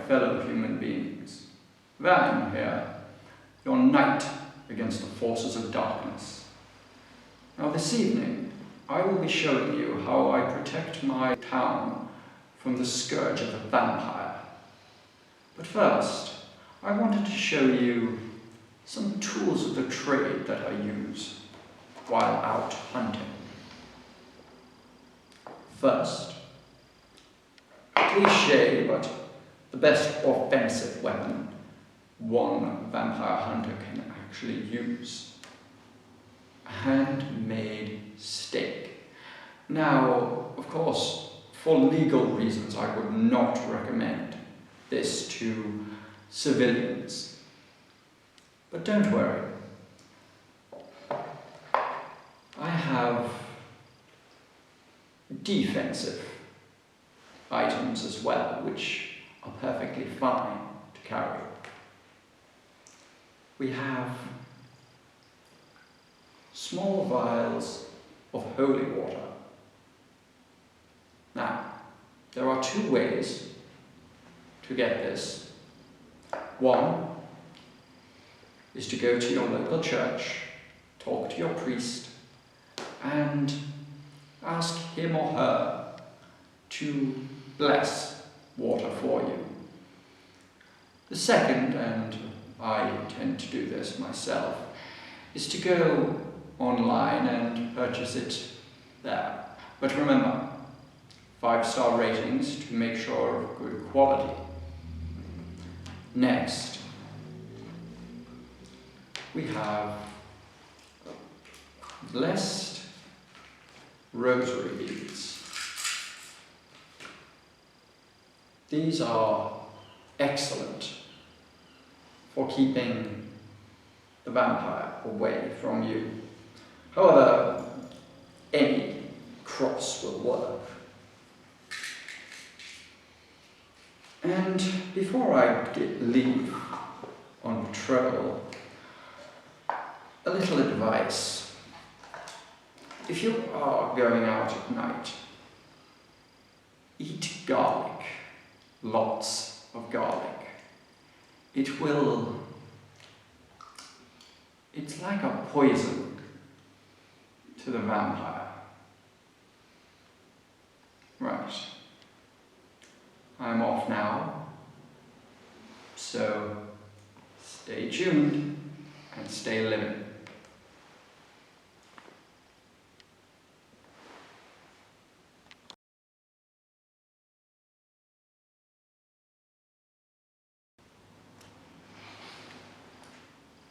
fellow human beings. Van here, your knight against the forces of darkness. Now this evening, I will be showing you how I protect my town from the scourge of the vampire. But first, I wanted to show you some tools of the trade that I use while out hunting. First, cliché, but the best offensive weapon one vampire hunter can actually use: a handmade stake. Now, of course, for legal reasons, I would not recommend this to civilians. But don't worry. I have defensive items as well, which are perfectly fine to carry. We have small vials of holy water. Now, there are two ways to get this. One is to go to your local church, talk to your priest, and ask him or her to bless water for you. The second, and I tend to do this myself, is to go online and purchase it there. But remember, 5-star ratings to make sure of good quality. Next, we have blessed rosary beads. These are excellent for keeping the vampire away from you. However, any cross will work. And before I leave on patrol, a little advice. If you are going out at night, eat garlic, lots of garlic. It's like a poison to the vampire. Right. I'm off now, so stay tuned and stay living.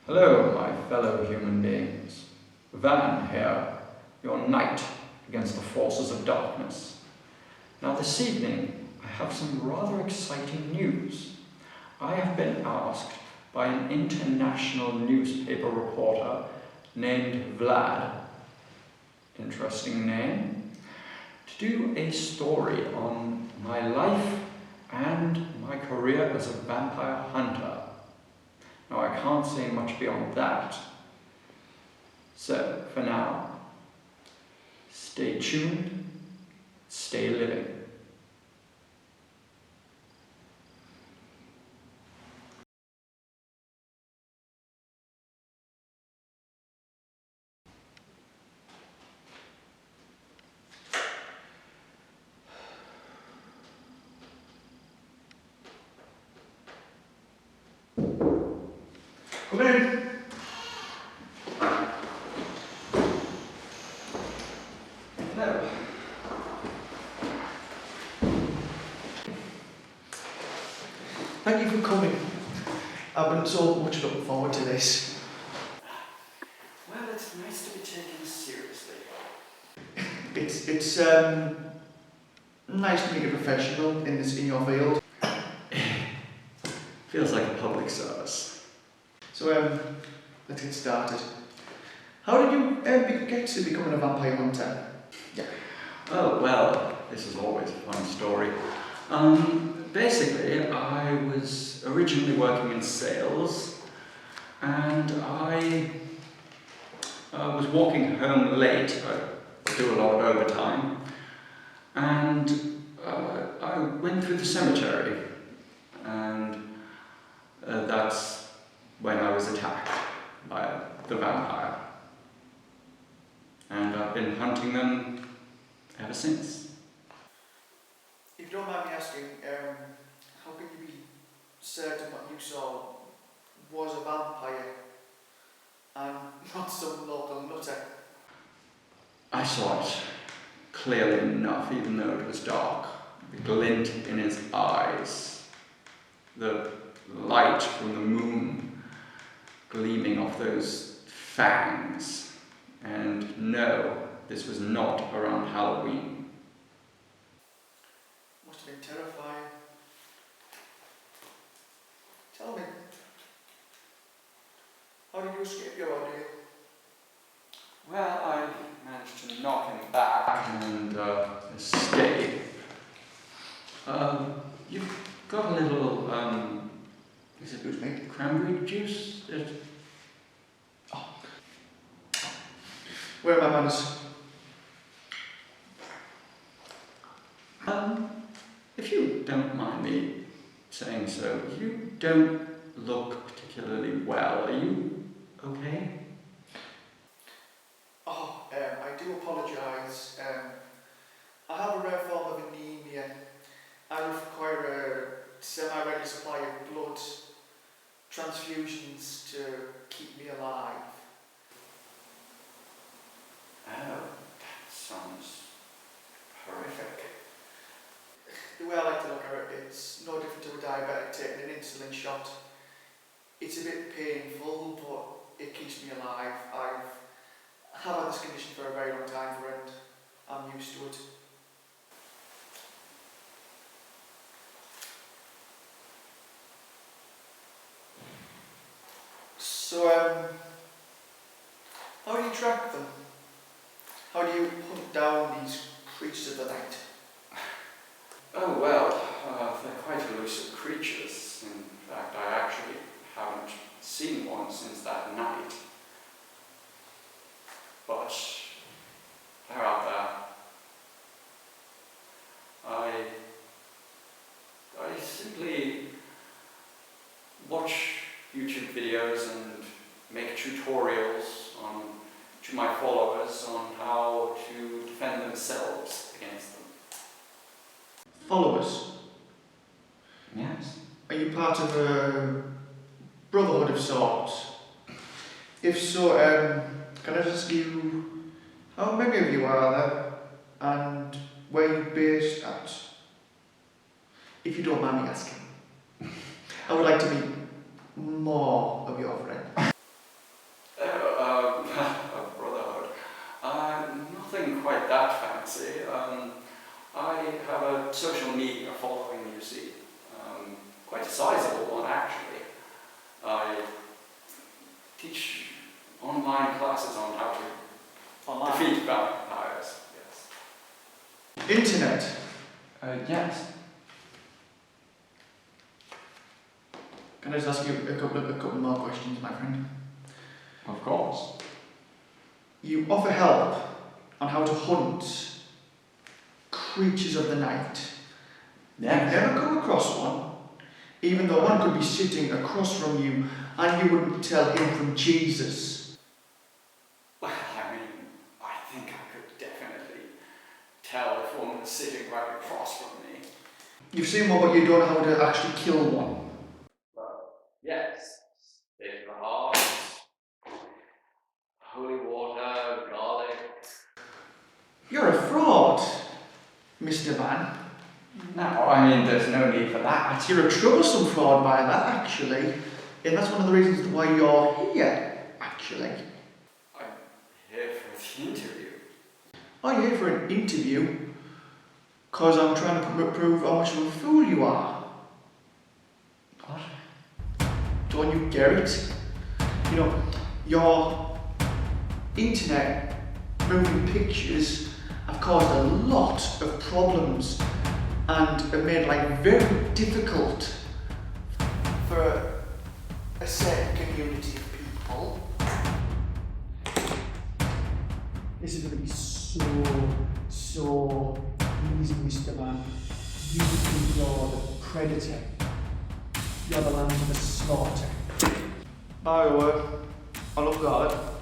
Hello, my fellow human beings. Van here, your knight against the forces of darkness. Now this evening, I have some rather exciting news. I have been asked by an international newspaper reporter named Vlad, interesting name, to do a story on my life and my career as a vampire hunter. Now I can't say much beyond that. So for now, stay tuned, stay living. Come in. Hello. Thank you for coming. I've been so much looking forward to this. Well, it's nice to be taken seriously. It's nice to meet a professional in your field. Feels like a public service. So let's get started. How did you get to becoming a vampire hunter? Yeah. Oh, well, this is always a fun story. Basically, I was originally working in sales, and I was walking home late. I do a lot of overtime, and I went through the cemetery. the vampire. And I've been hunting them ever since. If you don't mind me asking, how can you be certain what you saw was a vampire and not some local nutter? I saw it clearly enough, even though it was dark. The glint in his eyes, the light from the moon gleaming off those fangs. And no, this was not around Halloween. Must have been terrifying. Tell me, how did you escape your ordeal? Well, I managed to knock him back and escape. You've got a little, Excuse me? cranberry juice? Where are my manners? If you don't mind me saying so, you don't look particularly well. Are you okay? I do apologise. I have a rare form of anemia. I require a semi-regular supply of blood, transfusions to keep me alive. Oh, that sounds horrific. The way I like to look at it, it's no different to a diabetic taking an insulin shot. It's a bit painful, but it keeps me alive. I've had this condition for a very long time, friend. I'm used to it. So, how do you track them? How do you hunt down these creatures of the night? Oh well, they're quite elusive creatures. In fact, I actually haven't seen one since that night. But they're out there. I simply watch YouTube videos and make tutorials to my followers on how to defend themselves against them. Followers? Yes. Are you part of a brotherhood of sorts? If so, can I just ask you how many of you are there and where you're based at? If you don't mind me asking. I would like to meet more of your friends. A brotherhood. Nothing quite that fancy. I have a social media following, you see. Quite a sizable one, actually. I teach online classes on how to defeat vampires. Yes. Internet? Yes. Can I just ask you a couple more questions, my friend? Of course. You offer help on how to hunt creatures of the night. Yes. You never come across one, even though one could be sitting across from you and you wouldn't tell him from Jesus. Well, I mean, I think I could definitely tell if one was sitting right across from me. You've seen one, but you don't know how to actually kill one. Yes. Stick the heart, holy water, garlic. You're a fraud, Mr. Man. No, I mean, there's no need for that. You're a troublesome fraud by that, actually. And that's one of the reasons why you're here, actually. I'm here for the interview. Are you here for an interview? Because I'm trying to prove how much of a fool you are. What? Don't you get it? You know, your internet moving pictures have caused a lot of problems and have made life very difficult for a certain community of people. This is going to be so easy, Mr. Man. You think you're the predator. You're the lamb for the slaughter. By the way, I love God.